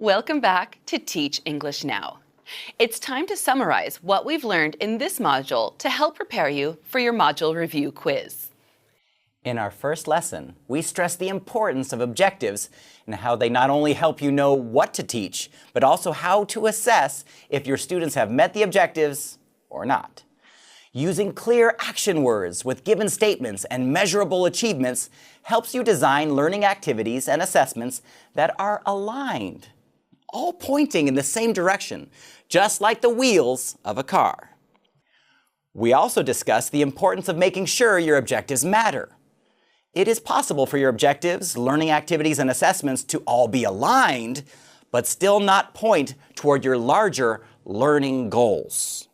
Welcome back to Teach English Now. It's time to summarize what we've learned in this module to help prepare you for your module review quiz. In our first lesson, we stressed the importance of objectives and how they not only help you know what to teach, but also how to assess if your students have met the objectives or not. Using clear action words with given statements and measurable achievements helps you design learning activities and assessments that are aligned, all pointing in the same direction, just like the wheels of a car. We also discussed the importance of making sure your objectives matter. It is possible for your objectives, learning activities, and assessments to all be aligned, but still not point toward your larger learning goals.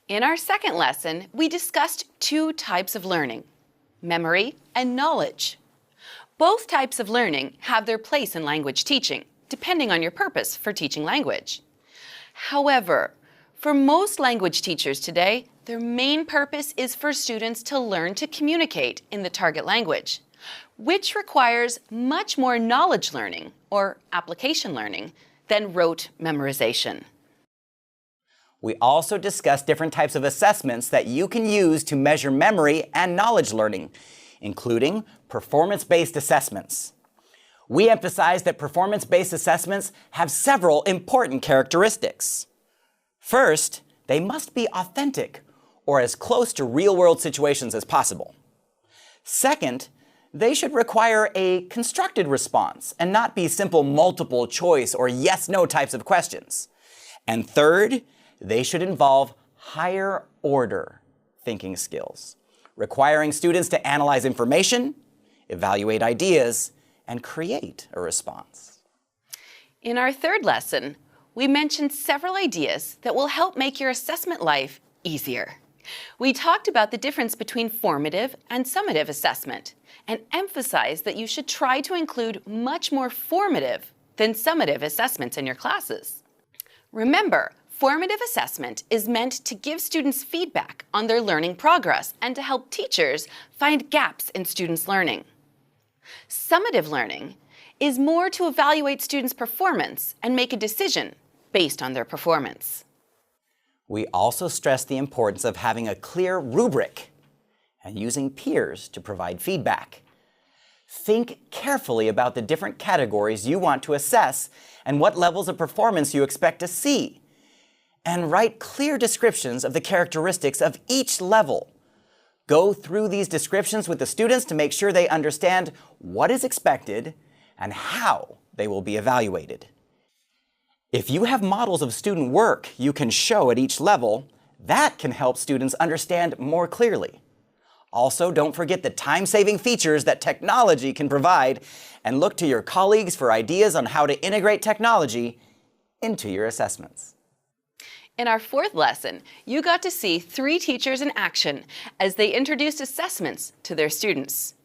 In our second lesson, we discussed two types of learning, memory and knowledge. Both types of learning have their place in language teaching, depending on your purpose for teaching language. However, for most language teachers today, their main purpose is for students to learn to communicate in the target language, which requires much more knowledge learning, or application learning, than rote memorization. We also discussed different types of assessments that you can use to measure memory and knowledge learning, including performance-based assessments. We emphasized that performance-based assessments have several important characteristics. First, they must be authentic or as close to real-world situations as possible. Second, they should require a constructed response and not be simple multiple choice or yes-no types of questions. And third, they should involve higher order thinking skills, requiring students to analyze information, evaluate ideas, and create a response. In our third lesson, we mentioned several ideas that will help make your assessment life easier. We talked about the difference between formative and summative assessment and emphasized that you should try to include much more formative than summative assessments in your classes. Remember, formative assessment is meant to give students feedback on their learning progress and to help teachers find gaps in students' learning. Summative learning is more to evaluate students' performance and make a decision based on their performance. We also stressed the importance of having a clear rubric and using peers to provide feedback. Think carefully about the different categories you want to assess and what levels of performance you expect to see, and write clear descriptions of the characteristics of each level. Go through these descriptions with the students to make sure they understand what is expected and how they will be evaluated. If you have models of student work you can show at each level, that can help students understand more clearly. Also, don't forget the time-saving features that technology can provide, and look to your colleagues for ideas on how to integrate technology into your assessments. In our fourth lesson, you got to see 3 teachers in action as they introduced assessments to their students.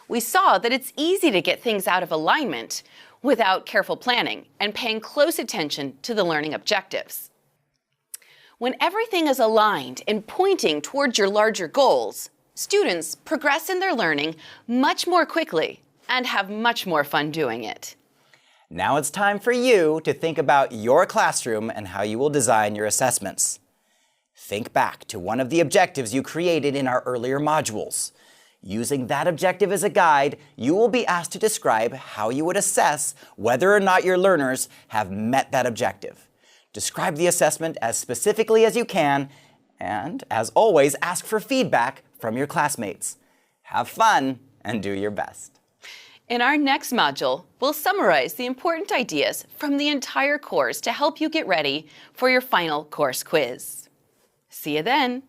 We saw that it's easy to get things out of alignment without careful planning and paying close attention to the learning objectives. When everything is aligned and pointing towards your larger goals, students progress in their learning much more quickly and have much more fun doing it. Now it's time for you to think about your classroom and how you will design your assessments. Think back to one of the objectives you created in our earlier modules. Using that objective as a guide, you will be asked to describe how you would assess whether or not your learners have met that objective. Describe the assessment as specifically as you can, and, as always, ask for feedback from your classmates. Have fun and do your best. In our next module, we'll summarize the important ideas from the entire course to help you get ready for your final course quiz. See you then!